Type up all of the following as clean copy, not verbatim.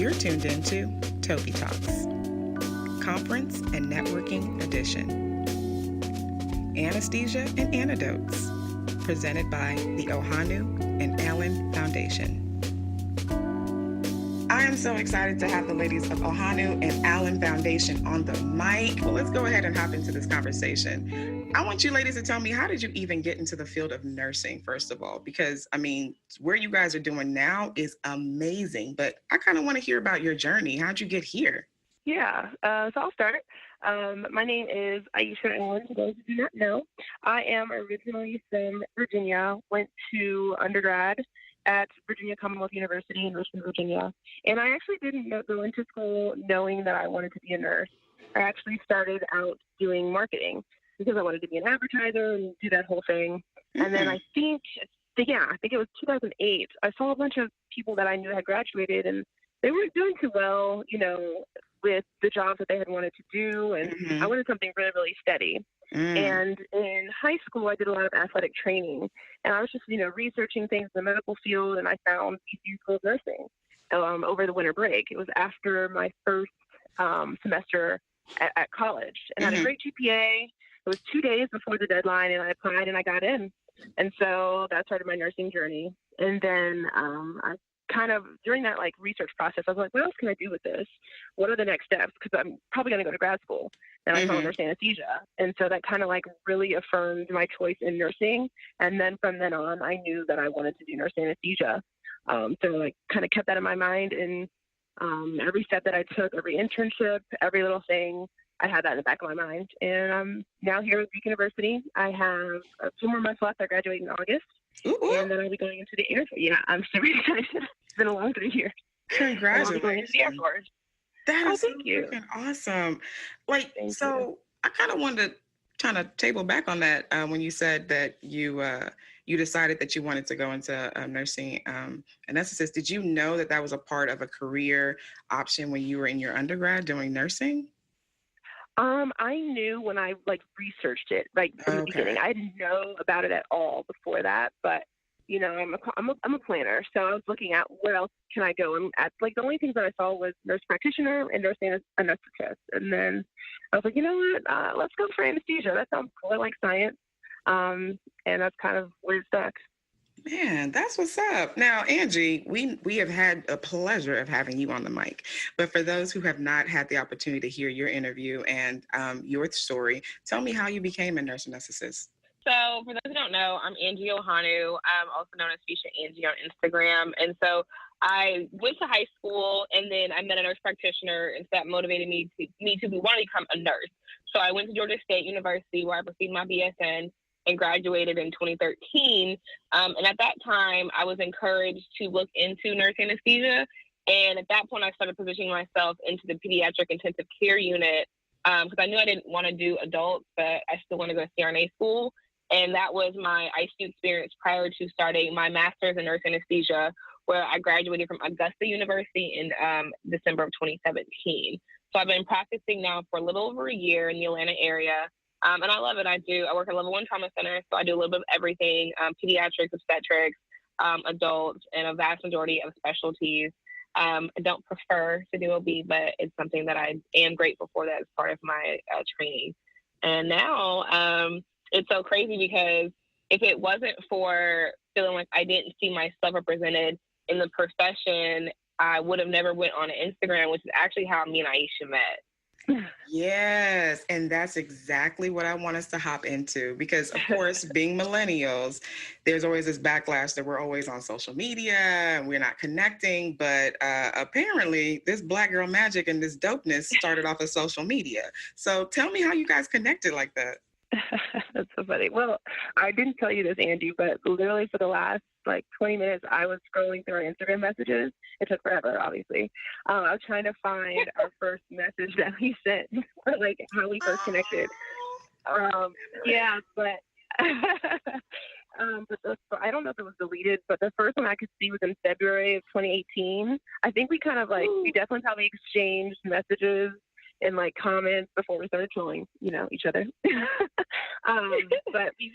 You're tuned into Toby Talks, Conference and Networking Edition. Anesthesia and Anecdotes, presented by the Ohanu and Allen Foundation. I am so excited to have the ladies of Ohanu and Allen Foundation on the mic. Well, let's go ahead and hop into this conversation. I want you ladies to tell me, how did you even get into the field of nursing, first of all? Because, I mean, where you guys are doing now is amazing, but I kind of want to hear about your journey. How'd you get here? Yeah, so I'll start. My name is Aisha Allen, for those who do not know. I am originally from Virginia, went to undergrad at Virginia Commonwealth University in Richmond, Virginia. And I actually didn't go into school knowing that I wanted to be a nurse. I actually started out doing marketing because I wanted to be an advertiser and do that whole thing. And then I think it was 2008. I saw a bunch of people that I knew had graduated, and they weren't doing too well, with the jobs that they had wanted to do. And I wanted something really, really steady. And in high school, I did a lot of athletic training, and I was just, researching things in the medical field, and I found VCU School of Nursing over the winter break. It was after my first semester at college, and I had a great GPA. It was 2 days before the deadline, and I applied, and I got in. And so that started my nursing journey. And then I kind of, during that research process, I was like, what else can I do with this? What are the next steps? Because I'm probably going to go to grad school. And I saw nurse anesthesia. And so that kind of really affirmed my choice in nursing. And then from then on, I knew that I wanted to do nurse anesthesia. So I kind of kept that in my mind. And every step that I took, every internship, every little thing, I had that in the back of my mind. And I'm now here at Duke University. I have 2 more months left. I graduate in August. Ooh. And then I'll be going into the Air Force. Yeah, I'm super excited. It's been a long 3 years. Congratulations. I'll be going into the Air Force. That is so freaking awesome. So I kind of wanted to kind of table back on that when you said that you decided that you wanted to go into nursing anesthetist. Did you know that was a part of a career option when you were in your undergrad doing nursing? I knew when I researched it from the beginning. I didn't know about it at all before that, but I'm a planner, so I was looking at where else can I go, and the only things that I saw was nurse practitioner and nurse anesthetist, and then I was like, you know what, let's go for anesthesia. That sounds cool. I like science, and that's kind of where it stuck. Man, that's what's up. Now, Angie, we have had a pleasure of having you on the mic, but for those who have not had the opportunity to hear your interview and your story, tell me how you became a nurse anesthetist. So for those who don't know, I'm Angie Ohanu. I'm also known as Fisha Angie on Instagram. And so I went to high school, and then I met a nurse practitioner, and so that motivated me to want to become a nurse. So I went to Georgia State University, where I received my BSN and graduated in 2013. And at that time, I was encouraged to look into nurse anesthesia. And at that point, I started positioning myself into the pediatric intensive care unit because I knew I didn't want to do adults, but I still want to go to CRNA school. And that was my ICU experience prior to starting my master's in nurse anesthesia, where I graduated from Augusta University in December of 2017. So I've been practicing now for a little over a year in the Atlanta area. And I love it. I work at a level 1 trauma center, so I do a little bit of everything, pediatrics, obstetrics, adults, and a vast majority of specialties. I don't prefer to do OB, but it's something that I am grateful for that as part of my training. And now it's so crazy because if it wasn't for feeling like I didn't see myself represented in the profession, I would have never went on Instagram, which is actually how me and Aisha met. Yes, and that's exactly what I want us to hop into because, of course, being millennials, there's always this backlash that we're always on social media and we're not connecting, but apparently this Black girl magic and this dopeness started off of social media. So tell me how you guys connected like that. That's so funny. Well, I didn't tell you this, Andy, but literally for the last 20 minutes, I was scrolling through our Instagram messages. It took forever, obviously. I was trying to find our first message that we sent, or how we first connected. Yeah, but I don't know if it was deleted, but the first one I could see was in February of 2018. I think we kind of we definitely probably exchanged messages and comments before we started trolling, each other. But we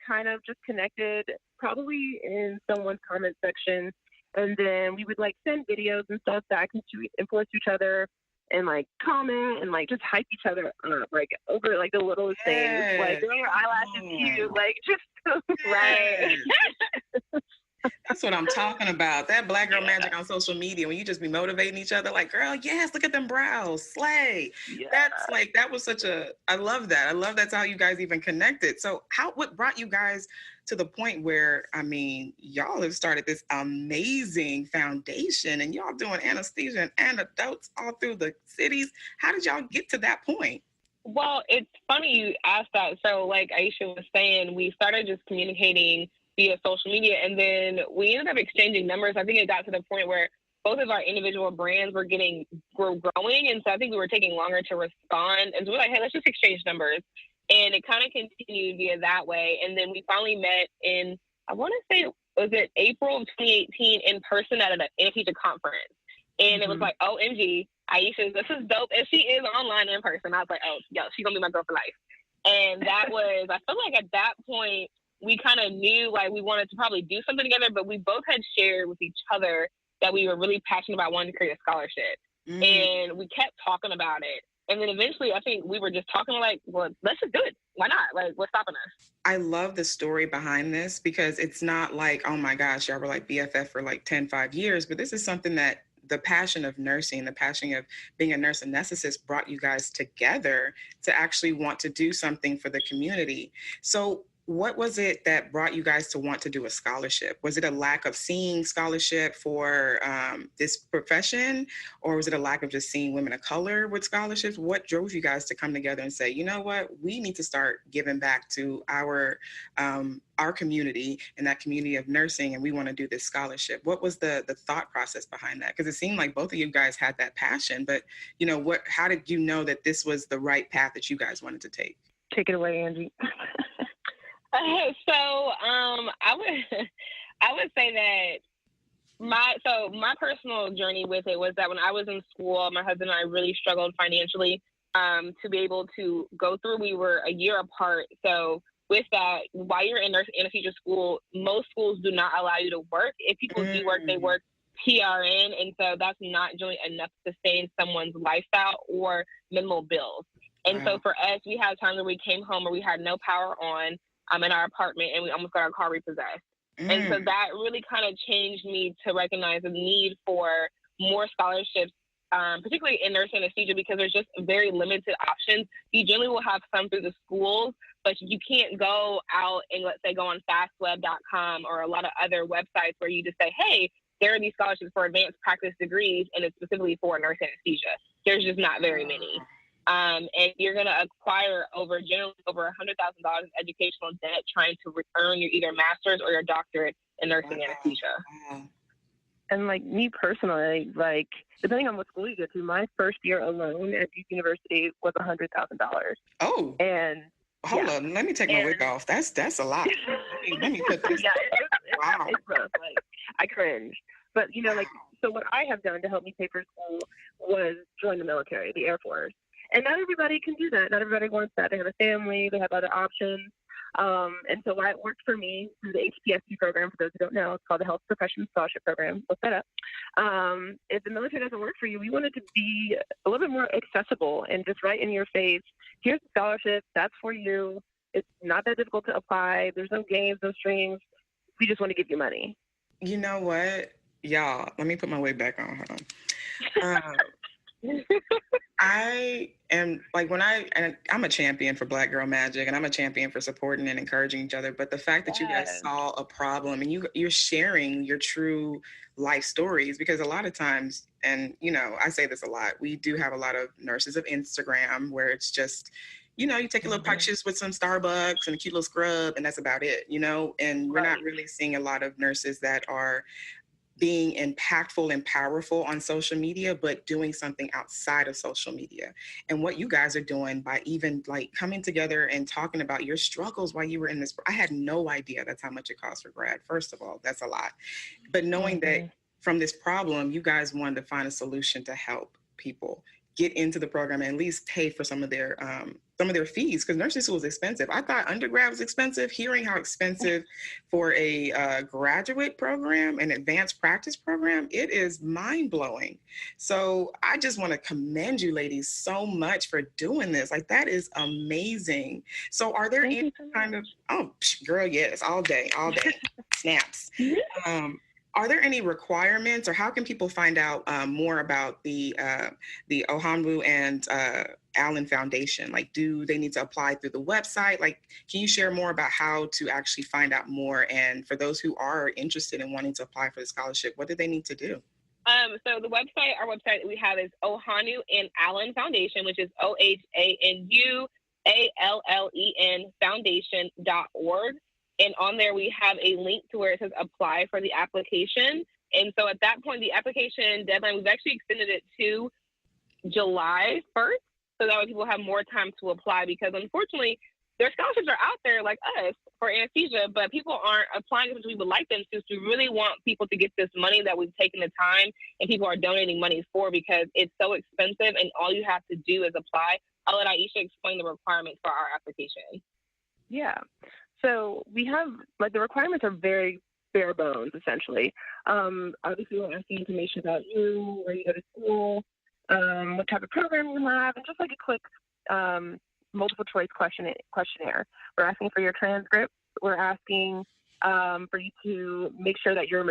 kind of just connected probably in someone's comment section And then we would like send videos and stuff back and influence each other and like comment and like just hype each other up, like over like the littlest things, like girl, your eyelash is cute, like just right. That's what I'm talking about. That Black girl magic on social media, when you just be motivating each other, like, girl, yes, look at them brows, slay. That's like, that was such a, I love that. I love that's how you guys even connected. So what brought you guys to the point where, I mean, y'all have started this amazing foundation and y'all doing anesthesia and anecdotes all through the cities. How did y'all get to that point? Well, it's funny you asked that. So like Aisha was saying, we started just communicating via social media, and then we ended up exchanging numbers. I think it got to the point where both of our individual brands were growing, and so I think we were taking longer to respond. And so we're like, hey, let's just exchange numbers. And it kind of continued via that way. And then we finally met in, I want to say, was it April of 2018 in person at an anesthesia conference. And it was like, OMG, Aisha, this is dope. And she is online in person. I was like, oh, yo, she's going to be my girl for life. And that was, I feel like at that point, we kind of knew like we wanted to probably do something together, but we both had shared with each other that we were really passionate about wanting to create a scholarship. And we kept talking about it. And then eventually I think we were just talking like, well, let's just do it. Why not? Like, what's stopping us? I love the story behind this because it's not like, oh my gosh, y'all were like BFF for like 5 years, but this is something that the passion of nursing, the passion of being a nurse anesthetist brought you guys together to actually want to do something for the community. So what was it that brought you guys to want to do a scholarship? Was it a lack of seeing scholarship for this profession, or was it a lack of just seeing women of color with scholarships? What drove you guys to come together and say, you know what, we need to start giving back to our community and that community of nursing, and we want to do this scholarship? What was the thought process behind that? Because it seemed like both of you guys had that passion, but you know, how did you know that this was the right path that you guys wanted to take? Take it away, Angie. So I would say that my personal journey with it was that when I was in school, my husband and I really struggled financially to be able to go through. We were a year apart. So with that, while you're in anesthesia school, most schools do not allow you to work. If people do work, they work PRN. And so that's not really enough to sustain someone's lifestyle or minimal bills. And so for us, we had times where we came home where we had no power on in our apartment, and we almost got our car repossessed. And so that really kind of changed me to recognize the need for more scholarships, particularly in nurse anesthesia, because there's just very limited options. You generally will have some through the schools, but you can't go out and, let's say, go on fastweb.com or a lot of other websites where you just say, hey, there are these scholarships for advanced practice degrees, and it's specifically for nurse anesthesia. There's just not very many. And you're going to acquire generally over $100,000 in educational debt trying to earn your either master's or your doctorate in nursing anesthesia. And like me personally, like depending on what school you go to, my first year alone at Duke University was $100,000. Oh, and hold on, let me take my wig off. That's a lot. let me put this. It's rough. Like I cringe. But you know, like so, what I have done to help me pay for school was join the military, the Air Force. And not everybody can do that. Not everybody wants that. They have a family. They have other options. And so why it worked for me through the HPSC program, for those who don't know, it's called the Health Professions Scholarship Program. Look that up. If the military doesn't work for you, we want it to be a little bit more accessible and just right in your face. Here's the scholarship. That's for you. It's not that difficult to apply. There's no games, no strings. We just want to give you money. You know what? Y'all, let me put my wig back on. Hold on. I am like and I'm a champion for Black Girl Magic, and I'm a champion for supporting and encouraging each other. But the fact that you guys saw a problem and you're sharing your true life stories, because a lot of times, and you know, I say this a lot, we do have a lot of nurses of Instagram where it's just, you know, you take a little pictures with some Starbucks and a cute little scrub, and that's about it, you know, and we're not really seeing a lot of nurses that are being impactful and powerful on social media, but doing something outside of social media. And what you guys are doing by even like coming together and talking about your struggles while you were in this, I had no idea that's how much it costs for grad. First of all, that's a lot. But knowing that from this problem, you guys wanted to find a solution to help people get into the program and at least pay for some of their some of their fees, because nursing school is expensive. I thought undergrad was expensive. Hearing how expensive for a graduate program, an advanced practice program, it is mind-blowing. So I just want to commend you ladies so much for doing this. Like, that is amazing. So are there any kind of, oh, girl, yes, all day, snaps. Are there any requirements, or how can people find out more about the Ohanu and Allen Foundation? Like, do they need to apply through the website? Like, can you share more about how to actually find out more? And for those who are interested in wanting to apply for the scholarship, what do they need to do? So our website we have is Ohanu and Allen Foundation, which is OHANUALLEN Foundation.org. And on there, we have a link to where it says apply for the application. And so at that point, the application deadline, we've actually extended it to July 1st. So that way people have more time to apply, because unfortunately, their scholarships are out there like us for anesthesia, but people aren't applying as much as we would like them to. So we really want people to get this money that we've taken the time and people are donating money for, because it's so expensive and all you have to do is apply. I'll let Aisha explain the requirements for our application. Yeah. So we have, like, the requirements are very bare bones, essentially. Obviously, we're asking information about you, where you go to school, what type of program you have, and just like a quick multiple choice questionnaire. We're asking for your transcripts. We're asking for you to make sure that you're at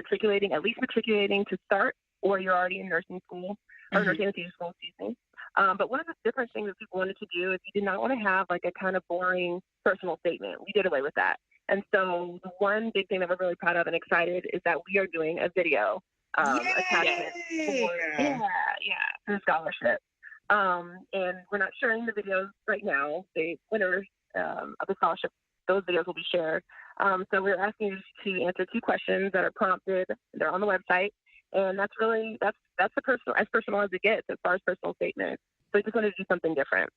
least matriculating to start, or you're already in nursing school, or nursing anesthesia school, excuse me. But one of the different things that people wanted to do is you did not want to have like a kind of boring personal statement. We did away with that. And so the one big thing that we're really proud of and excited is that we are doing a video attachment for the scholarship. And we're not sharing the videos right now. The winners of the scholarship, those videos will be shared. So we're asking you to answer 2 questions that are prompted. They're on the website. And that's as personal as it gets as far as personal statements. So we just wanted to do something different.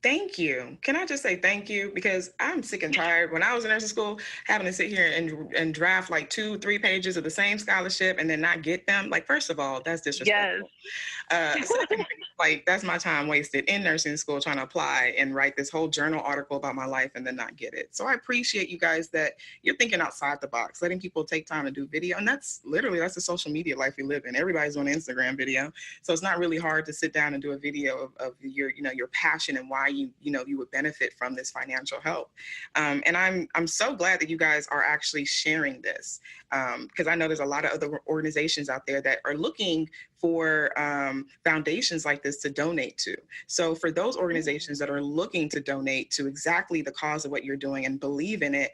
Thank you. Can I just say thank you? Because I'm sick and tired. When I was in nursing school, having to sit here and draft like 2-3 pages of the same scholarship and then not get them. Like, first of all, that's disrespectful. Secondly, like, that's my time wasted in nursing school trying to apply and write this whole journal article about my life and then not get it. So I appreciate you guys that you're thinking outside the box, letting people take time to do video. And that's the social media life we live in. Everybody's doing an Instagram video. So it's not really hard to sit down and do a video of your passion and why you would benefit from this financial help. And I'm so glad that you guys are actually sharing this, because I know there's a lot of other organizations out there that are looking for foundations like this to donate to. So for those organizations that are looking to donate to exactly the cause of what you're doing and believe in it,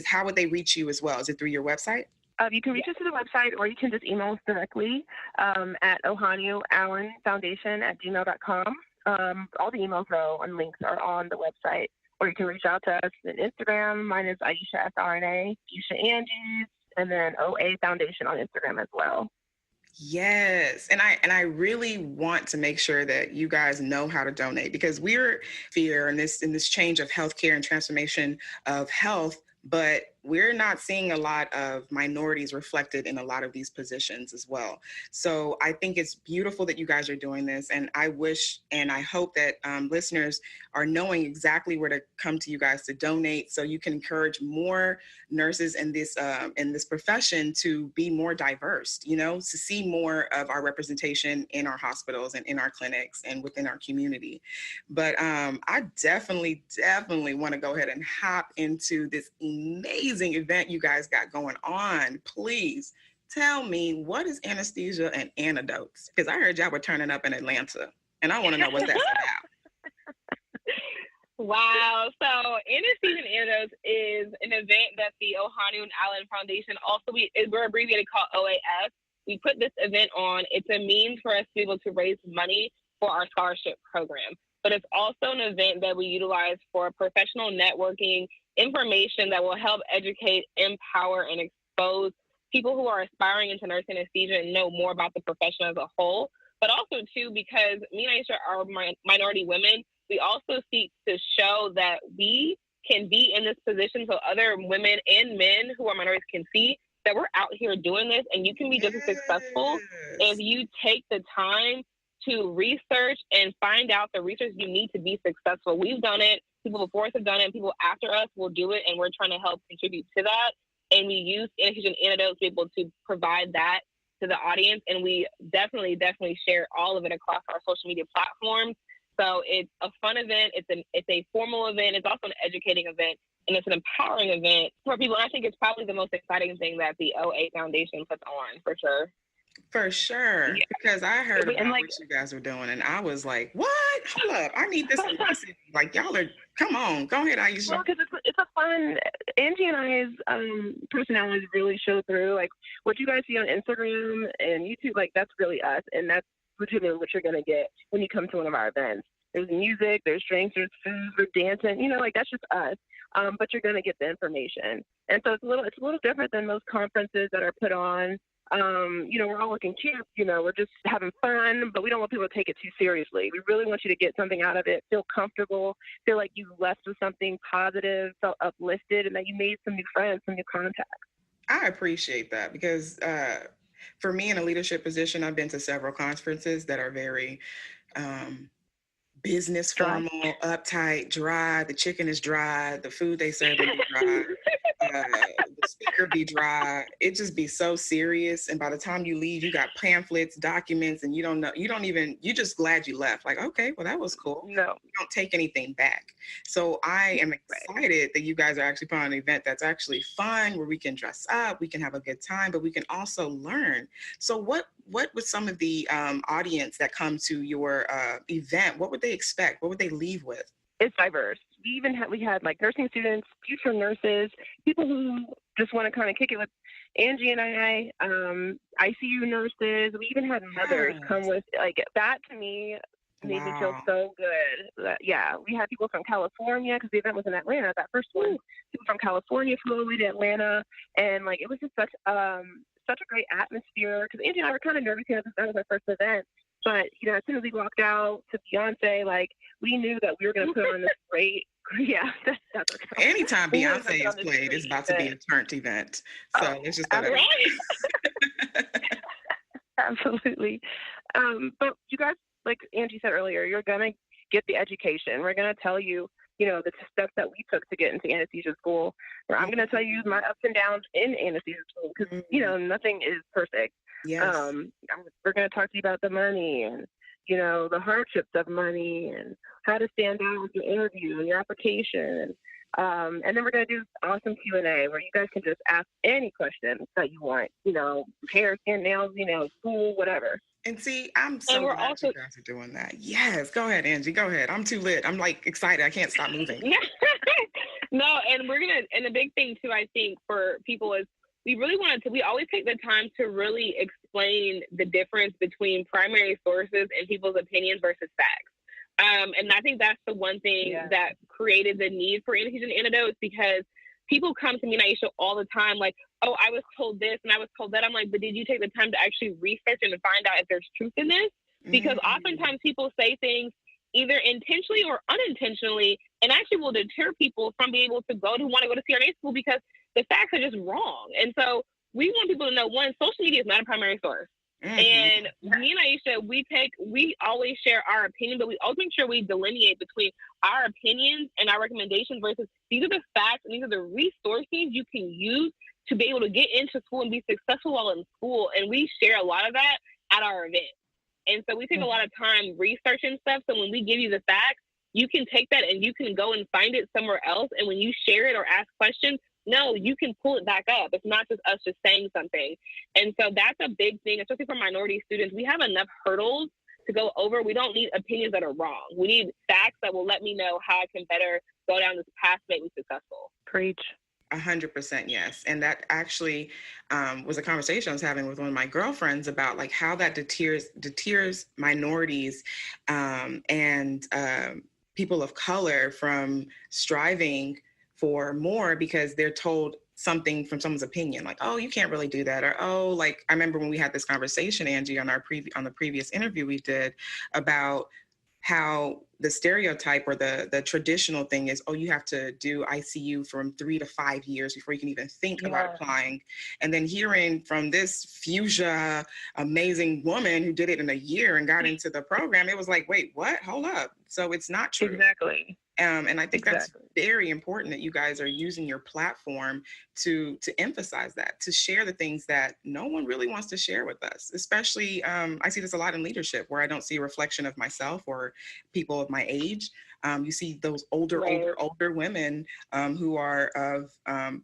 how would they reach you as well? Is it through your website? You can reach us through the website, or you can just email us directly at Ohanu Allen Foundation @gmail.com. All the emails, though, and links are on the website, or you can reach out to us on Instagram. Mine is Aisha SRNA, Fuchsia Angie's, and then OA Foundation on Instagram as well. Yes. And I really want to make sure that you guys know how to donate, because we're here in this change of healthcare and transformation of health, but we're not seeing a lot of minorities reflected in a lot of these positions as well. So I think it's beautiful that you guys are doing this. And I wish and I hope that listeners are knowing exactly where to come to you guys to donate, so you can encourage more nurses in this profession to be more diverse, to see more of our representation in our hospitals and in our clinics and within our community. But I definitely want to go ahead and hop into this amazing event you guys got going on. Please tell me, what is Anesthesia and Anecdotes? Because I heard y'all were turning up in Atlanta, and I want to know what that's about. Wow. So Anesthesia and Anecdotes is an event that the Ohanu and Allen Foundation, we're abbreviated called OAF. We put this event on. It's a means for us to be able to raise money for our scholarship program. But it's also an event that we utilize for professional networking, information that will help educate, empower, and expose people who are aspiring into nursing anesthesia and know more about the profession as a whole. But also, too, because me and Aisha are minority women, we also seek to show that we can be in this position so other women and men who are minorities can see that we're out here doing this, and you can be just as successful if you take the time to research and find out the research you need to be successful. We've done it. People before us have done it, and people after us will do it, and we're trying to help contribute to that. And we use Anesthesia and Anecdotes to be able to provide that to the audience, and we definitely share all of it across our social media platforms. So it's a fun event. It's a formal event. It's also an educating event, and it's an empowering event for people. And I think it's probably the most exciting thing that the OA Foundation puts on, for sure. For sure, yeah. Because I heard about what you guys were doing, and I was like, "What? Hold up! I need this." Like, y'all are, come on, go ahead, Aisha. Well, because it's a fun. Angie and I's personalities really show through. Like what you guys see on Instagram and YouTube, like that's really us, and that's legitimately what you're gonna get when you come to one of our events. There's music, there's drinks, there's food, there's dancing. You know, like that's just us. But you're gonna get the information, and so it's a little different than most conferences that are put on. You know, we're all looking cute, you know, we're just having fun, but we don't want people to take it too seriously. We really want you to get something out of it, feel comfortable, feel like you left with something positive, felt uplifted, and that you made some new friends, some new contacts. I appreciate that because for me in a leadership position, I've been to several conferences that are very business formal, uptight, dry. The chicken is dry. The food they serve is dry. The speaker be dry. It just be so serious. And by the time you leave, you got pamphlets, documents, and you're just glad you left. Like, okay, well, that was cool. No. You don't take anything back. So I am excited that you guys are actually putting on an event that's actually fun, where we can dress up, we can have a good time, but we can also learn. So what would some of the audience that come to your event, what would they expect? What would they leave with? It's diverse. We had like nursing students, future nurses, people who just want to kind of kick it with Angie and I, ICU nurses. We even had mothers come with, like, that to me made me feel so good. Yeah, we had people from California, because the event was in Atlanta, that first one. People from California flew away to Atlanta, and like it was just such a great atmosphere. Because Angie and I were kind of nervous because that was our first event. But, you know, as soon as we walked out to Beyonce, like, we knew that we were going to put on this great, that's anytime Beyonce is played, it's about to be a turned event. So it's just that. Absolutely. But you guys, like Angie said earlier, you're going to get the education. We're going to tell you, you know, the steps that we took to get into anesthesia school. Or I'm going to tell you my ups and downs in anesthesia school, because, you know, nothing is perfect. Yes. We're going to talk to you about the money and, you know, the hardships of money and how to stand out with your interview and your application. And then we're going to do awesome Q&A where you guys can just ask any question that you want, you know, hair, skin, nails, you know, school, whatever. And see, I'm so glad you guys are doing that. Yes, go ahead, Angie, go ahead. I'm too lit. I'm like excited. I can't stop moving. No, and and the big thing too, I think for people is, we always take the time to really explain the difference between primary sources and people's opinions versus facts. And I think that's the one thing that created the need for Anesthesia and Anecdotes, because people come to me and Aisha all the time, like, oh, I was told this and I was told that. I'm like, but did you take the time to actually research and find out if there's truth in this? Because oftentimes people say things either intentionally or unintentionally, and actually will deter people from being able to want to go to CRNA school, because the facts are just wrong. And so we want people to know, one, social media is not a primary source. And me and Aisha, we always share our opinion, but we always make sure we delineate between our opinions and our recommendations versus these are the facts and these are the resources you can use to be able to get into school and be successful while in school. And we share a lot of that at our event. And so we take a lot of time researching stuff. So when we give you the facts, you can take that and you can go and find it somewhere else. And when you share it or ask questions, no, you can pull it back up. It's not just us just saying something. And so that's a big thing, especially for minority students. We have enough hurdles to go over. We don't need opinions that are wrong. We need facts that will let me know how I can better go down this path to make me successful. Preach. 100% yes. And that actually was a conversation I was having with one of my girlfriends about like how that deters minorities and people of color from striving for more, because they're told something from someone's opinion, like, oh, you can't really do that. Or, oh, like, I remember when we had this conversation, Angie, on the previous interview we did about how the stereotype or the traditional thing is, oh, you have to do ICU from 3 to 5 years before you can even think about applying. And then hearing from this fuchsia, amazing woman who did it in a year and got into the program, it was like, wait, what? Hold up. So it's not true. Exactly. And I think that's very important that you guys are using your platform to emphasize that, to share the things that no one really wants to share with us. Especially, I see this a lot in leadership where I don't see a reflection of myself or people of my age. You see those older women who are of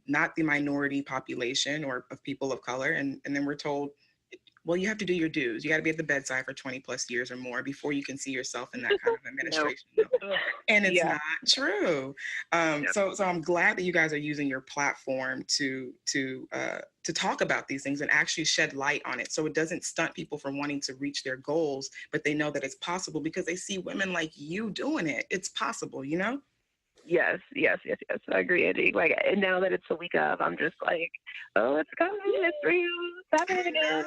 not the minority population or of people of color. And then we're told, well, you have to do your dues. You got to be at the bedside for 20 plus years or more before you can see yourself in that kind of administration. And it's not true. So I'm glad that you guys are using your platform to talk about these things and actually shed light on it. So it doesn't stunt people from wanting to reach their goals, but they know that it's possible because they see women like you doing it. It's possible, you know? Yes. I agree, Andy. Like, and now that it's the week of, I'm just like, oh, it's coming. It's real. It's happening again.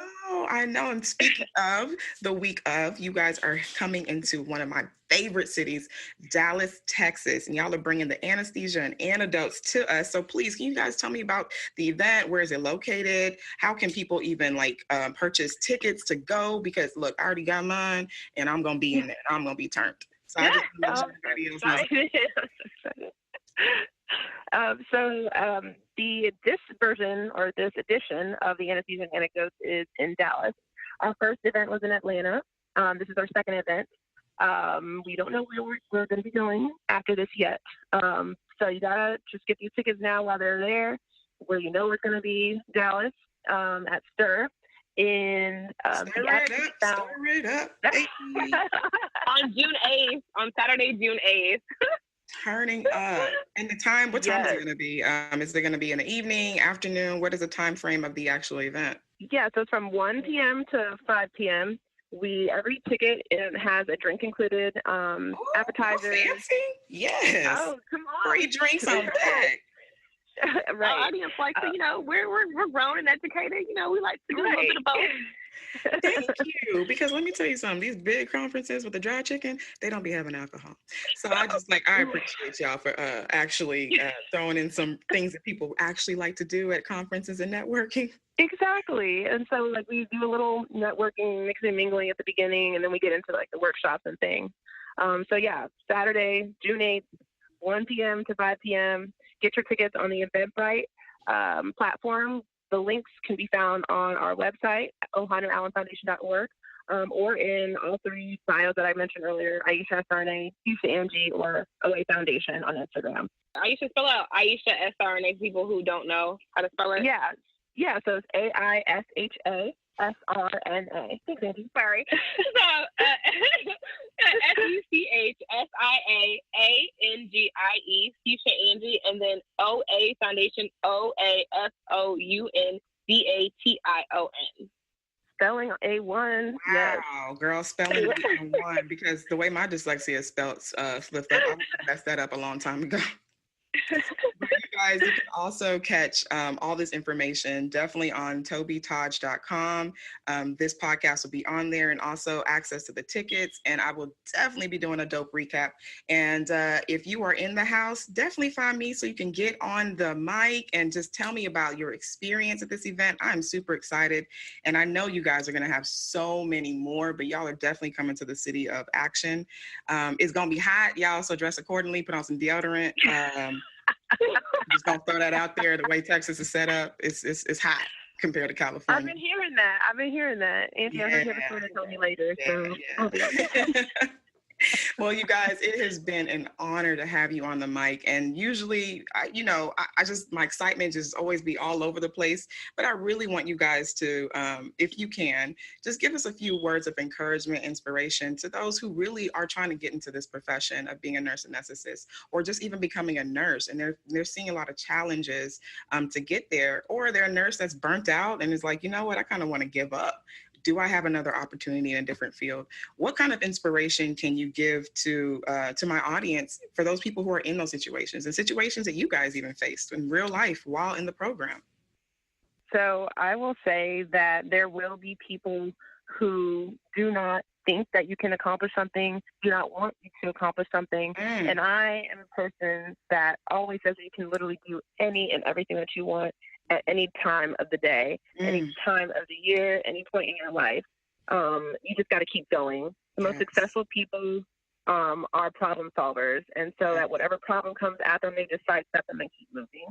I know. And speaking of the week of, you guys are coming into one of my favorite cities, Dallas, Texas, and y'all are bringing the Anesthesia and Anecdotes to us. So please, can you guys tell me about the event? Where is it located? How can people even purchase tickets to go? Because look, I already got mine, and I'm gonna be in there. I'm gonna be turned. So I just this edition of the Anesthesia and Anecdotes is in Dallas. Our first event was in Atlanta. This is our second event. We don't know where we're going to be going after this yet. So you gotta just get these tickets now while they're there. Where you know it's going to be Dallas at Stir. In stir it up. On June 8th, on Saturday, June 8th. Turning up. And the time, what time is it going to be? Is it going to be in the evening, afternoon? What is the time frame of the actual event? Yeah, so it's from 1 p.m. to 5 p.m. Every ticket has a drink included, appetizers. Fancy? Yes. Oh, come on. Free drinks on deck. Right. Audience likes to, we're grown and educated. We like to do a little bit of both. Thank you. Because let me tell you something, these big conferences with the dry chicken, they don't be having alcohol. So I appreciate y'all for actually throwing in some things that people actually like to do at conferences and networking. Exactly. And so we do a little networking, mixing and mingling at the beginning, and then we get into the workshops and things. Saturday, June 8th, 1 p.m. to 5 p.m. Get your tickets on the Eventbrite platform. The links can be found on our website, ohanuallenfoundation.org, or in all three bios that I mentioned earlier, Aisha SRNA, Fuchsia Angie, or OA Foundation on Instagram. Aisha, spell out Aisha SRNA, people who don't know how to spell it. Yeah, so it's AISHA. SRNA. Thanks, Angie. Sorry. So, FUCHSIAANGIE, Fuchsia Angie, and then OA Foundation, OAFOUNDATION. Spelling A1. Wow, yes. Girl, spelling A1, because the way my dyslexia is spelled slipped up, I messed that up a long time ago. But you guys, you can also catch all this information definitely on tobytodge.com. This podcast will be on there, and also access to the tickets. And I will definitely be doing a dope recap. And if you are in the house, definitely find me so you can get on the mic and just tell me about your experience at this event. I'm super excited. And I know you guys are going to have so many more, but y'all are definitely coming to the city of action. It's going to be hot, y'all, so dress accordingly, put on some deodorant. Just gonna throw that out there. The way Texas is set up, it's hot compared to California. I've been hearing that. Angie, I'm going to tell me later. Well, you guys, it has been an honor to have you on the mic. And usually, my excitement just always be all over the place. But I really want you guys to, if you can, just give us a few words of encouragement, inspiration to those who really are trying to get into this profession of being a nurse anesthetist, or just even becoming a nurse. And they're seeing a lot of challenges to get there, or they're a nurse that's burnt out and is like, you know what, I kind of want to give up. Do I have another opportunity in a different field? What kind of inspiration can you give to my audience for those people who are in those situations and situations that you guys even faced in real life while in the program? So I will say that there will be people who do not think that you can accomplish something, do not want you to accomplish something. And I am a person that always says that you can literally do any and everything that you want at any time of the day, any time of the year, any point in your life. You just got to keep going. The most successful people are problem solvers. And so that whatever problem comes at them, they just sidestep them and keep moving.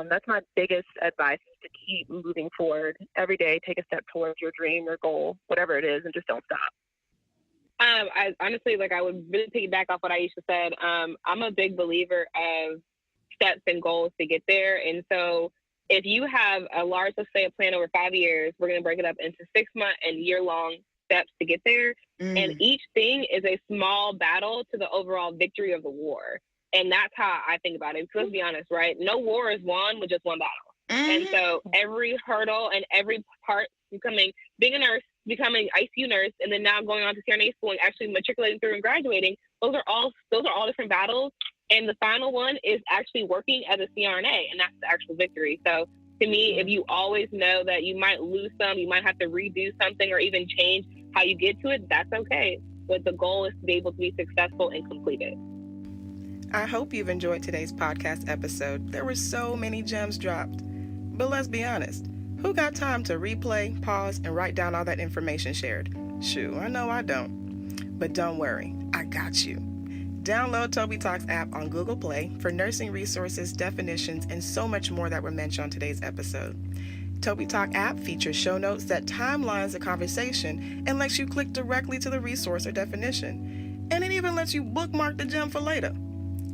That's my biggest advice, is to keep moving forward every day. Take a step towards your dream, your goal, whatever it is, and just don't stop. I honestly, I would really piggyback off what Aisha said. I'm a big believer of steps and goals to get there. And so if you have a large, let's say, a plan over 5 years, we're going to break it up into 6-month and year-long steps to get there. And each thing is a small battle to the overall victory of the war. And that's how I think about it. Because let's be honest, right? No war is won with just one battle. And so every hurdle and every part, being a nurse, becoming ICU nurse, and then now going on to CRNA school and actually matriculating through and graduating, those are all different battles. And the final one is actually working as a CRNA, and that's the actual victory. So to me, if you always know that you might lose some, you might have to redo something or even change how you get to it, that's okay. But the goal is to be able to be successful and complete it. I hope you've enjoyed today's podcast episode. There were so many gems dropped. But let's be honest, who got time to replay, pause, and write down all that information shared? Shoot, I know I don't. But don't worry, I got you. Download Toby Talks app on Google Play for nursing resources, definitions, and so much more that were mentioned on today's episode. Toby Talk app features show notes that timelines the conversation and lets you click directly to the resource or definition. And it even lets you bookmark the gem for later.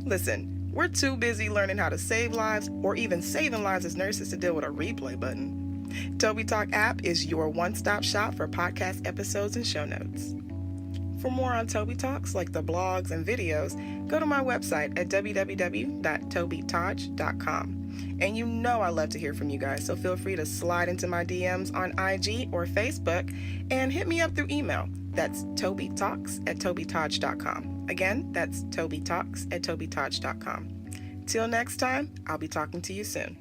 Listen, we're too busy learning how to save lives or even saving lives as nurses to deal with a replay button. Toby Talk app is your one-stop shop for podcast episodes and show notes. For more on Toby Talks, like the blogs and videos, go to my website at www.tobytaj.com. And you know I love to hear from you guys, so feel free to slide into my DMs on IG or Facebook and hit me up through email. That's tobytalks@tobytaj.com. Again, that's tobytalks@tobytaj.com. Till next time, I'll be talking to you soon.